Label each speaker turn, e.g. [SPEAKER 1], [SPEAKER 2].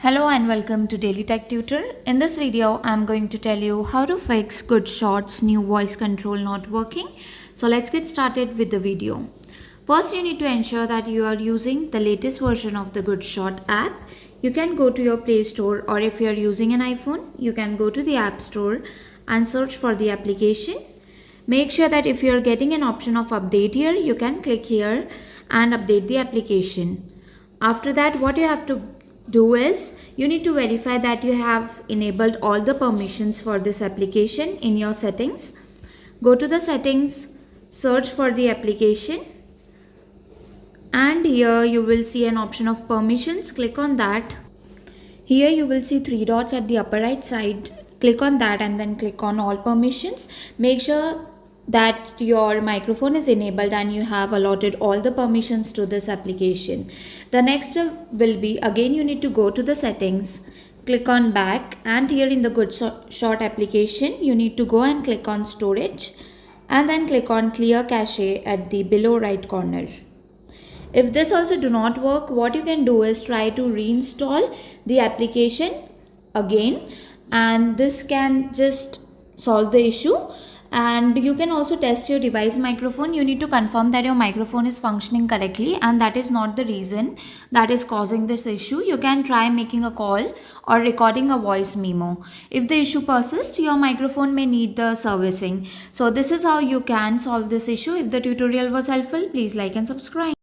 [SPEAKER 1] Hello and welcome to Daily Tech Tutor. In this video, I'm going to tell you how to fix GoodShort's new voice control not working. So let's get started with the video. First, you need to ensure that you are using the latest version of the GoodShort app. You can go to your Play Store, or if you are using an iPhone, you can go to the App Store and search for the application. Make sure that if you are getting an option of update here, you can click here and update the application. After that, what you have to do is you need to verify that you have enabled all the permissions for this application in your settings. Go to the settings, search for the application, and here you will see an option of permissions. Click on that. Here you will see three dots at the upper right side. Click on that and then click on all permissions. Make sure that your microphone is enabled and you have allotted all the permissions to this application. The next step will be, again you need to go to the settings, click on back, and here in the GoodShort application you need to go and click on storage and then click on clear cache at the below right corner. If this also do not work, what you can do is try to reinstall the application again, and this can just solve the issue. And you can also test your device microphone. You need to confirm that your microphone is functioning correctly and that is not the reason that is causing this issue. You can try making a call or recording a voice memo. If the issue persists, your microphone may need the servicing. So this is how you can solve this issue. If the tutorial was helpful, please like and subscribe.